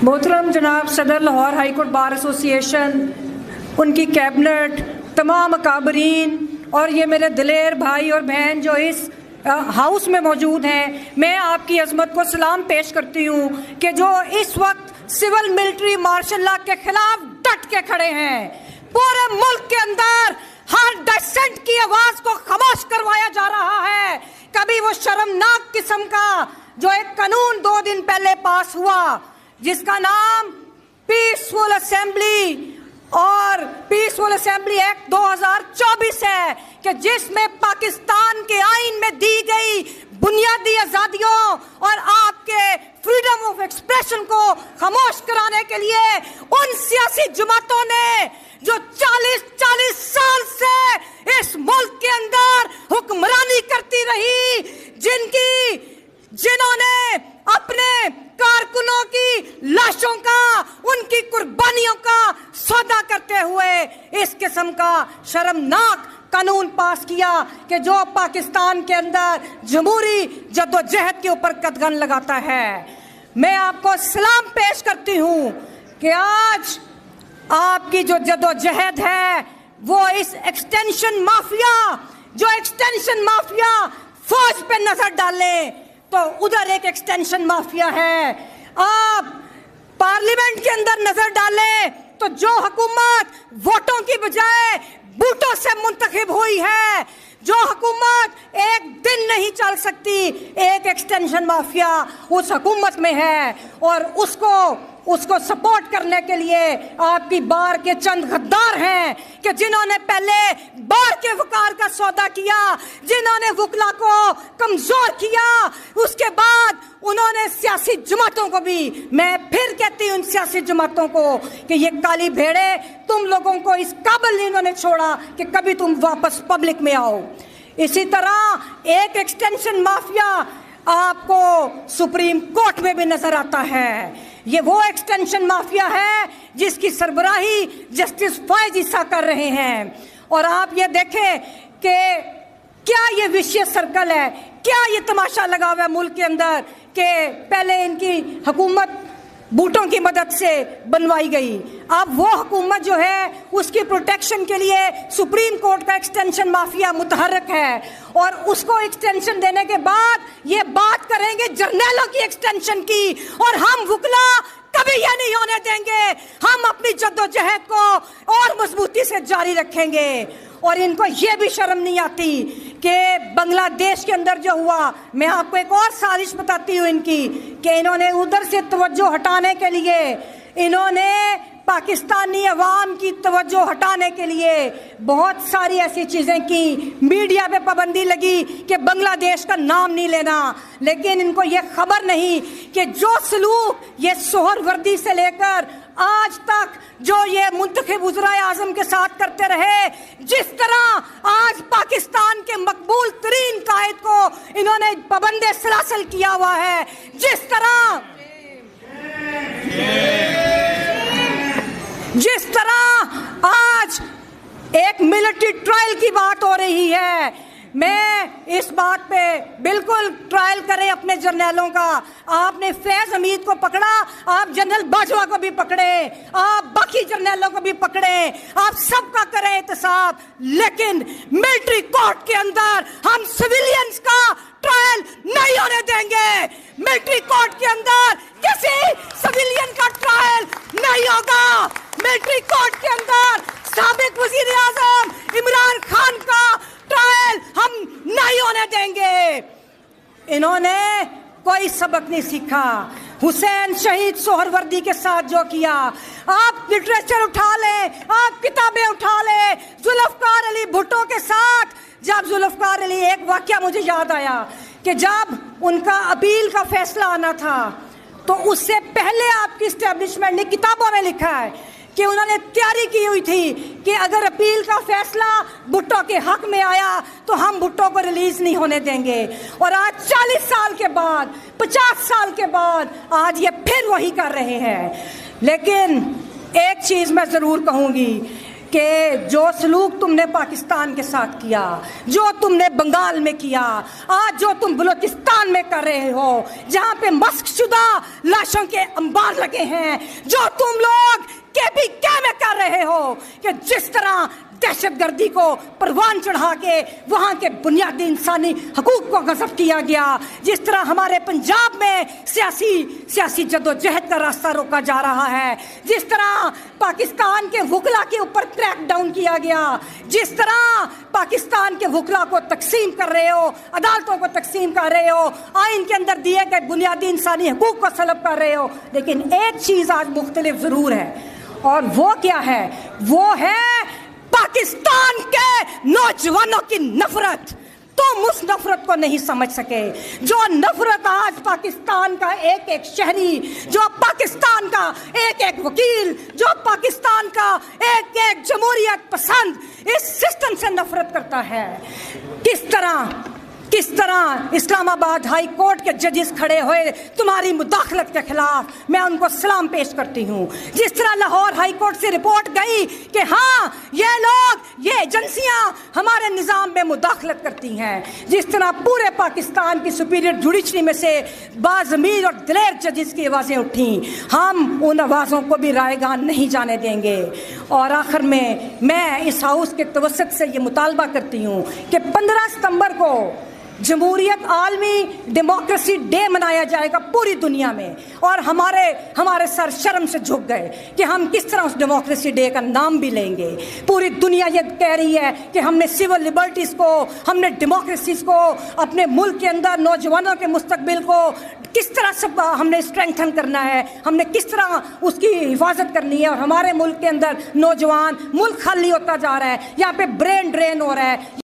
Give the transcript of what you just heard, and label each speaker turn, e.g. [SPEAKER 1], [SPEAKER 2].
[SPEAKER 1] मोहतरम जनाब सदर Lahore high court bar association, उनकी कैबिनेट, तमाम अकाबरीन और ये मेरे दिलेर भाई और बहन जो इस हाउस में मौजूद हैं, मैं आपकी अजमत को सलाम पेश करती हूँ कि जो इस वक्त सिविल मिलिट्री मार्शल लॉ के खिलाफ डट के खड़े हैं। पूरे मुल्क के अंदर हर डिसेंट की आवाज को खामोश करवाया जा रहा है। कभी वो शर्मनाक किस्म का जो एक कानून 2 दिन पहले पास हुआ जिसका नाम पीसफुल असेंबली और पीसफुल असेंबली एक्ट 2024 है कि जिसमें पाकिस्तान के आईन में दी गई बुनियादी आजादियों और आपके फ्रीडम ऑफ एक्सप्रेशन को खामोश कराने के लिए उन सियासी जमातों ने जो 40 साल से इस मुल्क के अंदर हुक्मरानी करती रही, जिन्होंने अपने कारकुनों की लाशों का, उनकी कुर्बानियों का सौदा करते हुए इस किस्म का शर्मनाक कानून पास किया कि जो पाकिस्तान के अंदर जमहूरी जद्दोजहद के ऊपर कदगन लगाता है। मैं आपको सलाम पेश करती हूं कि आज आपकी जो जद्दोजहद है वो इस एक्सटेंशन माफिया फौज पे नजर डाले तो उधर एक एक्सटेंशन माफिया है। आप पार्लियामेंट के अंदर नजर डालें तो जो हुकूमत वोटों की बजाय बूटों से मुंतखब हुई है, जो हुकूमत एक दिन नहीं चल सकती, एक एक्सटेंशन माफिया उस हुकूमत में है और उसको सपोर्ट करने के लिए आपकी बार के चंद गद्दार हैं कि जिन्होंने पहले बार के वकार का सौदा किया, जिन्होंने वकला को कमजोर किया, उसके बाद उन्होंने सियासी जमातों को भी, मैं फिर कहती हूं उन सियासी जमातों को कि ये काली भेड़े तुम लोगों को इस काबिल नहीं उन्होंने छोड़ा कि कभी तुम वापस पब्लिक में आओ। इसी तरह एक एक्सटेंशन माफिया आपको सुप्रीम कोर्ट में भी नजर आता है। ये वो एक्सटेंशन माफिया है जिसकी सरबराही जस्टिस फैज ईसा कर रहे हैं। और आप ये देखें कि क्या ये विशियस सर्कल है, क्या ये तमाशा लगा हुआ है मुल्क के अंदर कि पहले इनकी हुकूमत बूटों की मदद से बनवाई गई, अब वो हुकूमत जो है उसकी प्रोटेक्शन के लिए सुप्रीम कोर्ट का एक्सटेंशन माफिया मुतहर्रिक है और उसको एक्सटेंशन देने के बाद ये बात करेंगे जर्नैलों की एक्सटेंशन की। और हम वकला कभी यह नहीं होने देंगे, हम अपनी जद्दोजहद को और मजबूती से जारी रखेंगे। और इनको ये भी शर्म नहीं आती कि बांग्लादेश के अंदर जो हुआ, मैं आपको एक और साजिश बताती हूँ इनकी कि इन्होंने उधर से तवज्जो हटाने के लिए, इन्होंने पाकिस्तानी अवाम की तवज्जो हटाने के लिए बहुत सारी ऐसी चीज़ें की। मीडिया पे पाबंदी लगी कि बांग्लादेश का नाम नहीं लेना, लेकिन इनको ये खबर नहीं कि जो सलूक ये सोहरवर्दी से लेकर आज तक जो ये मुंतखब वज़ीर आज़म के साथ करते रहे, जिस तरह आज पाकिस्तान के मकबूल तरीन कायद को इन्होंने पाबंदे सलासल किया हुआ है, जिस तरह आज एक मिलिट्री ट्रायल की बात हो रही है। मैं इस बात पे बिल्कुल ट्रायल करें अपने जर्नैलों का। आपने फैज हमीद को पकड़ा, आप जनरल बाजवा को भी पकड़े, आप बाकी जर्नैलों को भी पकड़े, आप सबका करें एहतसाब, लेकिन मिलिट्री कोर्ट के अंदर हम सिविलियंस का ट्रायल नहीं होने देंगे। मिलिट्री कोर्ट के अंदर किसी सिविलियन का ट्रायल नहीं होगा। मिलिट्री कोर्ट के अंदर साबिक वजीर आजम इमरान खान का ट्रायल हम नहीं होने देंगे। इन्होंने कोई सबक नहीं सीखा। हुसैन शहीद सोहरवर्दी के साथ जो किया, आप लिटरेचर उठा लें, आप किताबें उठा लें, जुल्फ़कार अली भुट्टो के साथ जब जुल्फ़कार अली, एक वाकया मुझे याद आया कि जब उनका अपील का फैसला आना था तो उससे पहले आपकी इस्टेब्लिशमेंट ने किताबों में लिखा है कि उन्होंने तैयारी की हुई थी कि अगर अपील का फैसला भुट्टो के हक में आया तो हम भुट्टो को रिलीज नहीं होने देंगे। और आज 40 साल के बाद, 50 साल के बाद आज ये फिर वही कर रहे हैं। लेकिन एक चीज मैं जरूर कहूंगी कि जो सलूक तुमने पाकिस्तान के साथ किया, जो तुमने बंगाल में किया, आज जो तुम बलूचिस्तान में कर रहे हो, जहां पे मस्कशुदा लाशों के अंबार लगे हैं, जो तुम लोग KPK में कर रहे हो, कि जिस तरह दहशतगर्दी को परवान चढ़ा के वहाँ के बुनियादी इंसानी हकूक को गज़ब किया गया, जिस तरह हमारे पंजाब में सियासी जद्दोजहद का रास्ता रोका जा रहा है, जिस तरह पाकिस्तान के वकला के ऊपर क्रैक डाउन किया गया, जिस तरह पाकिस्तान के वकला को तकसीम कर रहे हो, अदालतों को तकसीम कर रहे हो, आइन के अंदर दिए गए बुनियादी इंसानी हकूक को सलब कर रहे हो, लेकिन एक चीज़ आज मुख्तलिफ ज़रूर है, और वो क्या है? वो है पाकिस्तान के नौजवानों की नफरत। तुम उस नफरत को नहीं समझ सके, जो नफरत आज पाकिस्तान का एक एक शहरी, जो पाकिस्तान का एक एक वकील, जो पाकिस्तान का एक एक जमहूरियत पसंद इस सिस्टम से नफरत करता है। किस तरह इस्लामाबाद हाई कोर्ट के जजेस खड़े हुए तुम्हारी मुदाखलत के खिलाफ, मैं उनको सलाम पेश करती हूँ। जिस तरह लाहौर हाई कोर्ट से रिपोर्ट गई कि हाँ ये लोग, ये एजेंसियाँ हमारे निज़ाम में मुदाखलत करती हैं, जिस तरह पूरे पाकिस्तान की सुपीरियर जुडिशरी में से बाज़मीर और दिलेर जजेस की आवाज़ें उठी, हम उन आवाज़ों को भी रायगान नहीं जाने देंगे। और आखिर में मैं इस हाउस के तवस्सुत से ये मुतालबा करती हूँ कि 15 सितंबर को जमहूरियत आलमी डेमोक्रेसी डे मनाया जाएगा पूरी दुनिया में, और हमारे सर शर्म से झुक गए कि हम किस तरह उस डेमोक्रेसी डे का नाम भी लेंगे। पूरी दुनिया ये कह रही है कि हमने सिविल लिबर्टीज़ को, हमने डेमोक्रेसीज़ को, अपने मुल्क के अंदर नौजवानों के मुस्तकबिल को किस तरह सब हमने स्ट्रेंथन करना है, हमने किस तरह उसकी हिफाजत करनी है, और हमारे मुल्क के अंदर नौजवान, मुल्क खाली होता जा रहा है, यहाँ पे ब्रेन ड्रेन हो रहा है।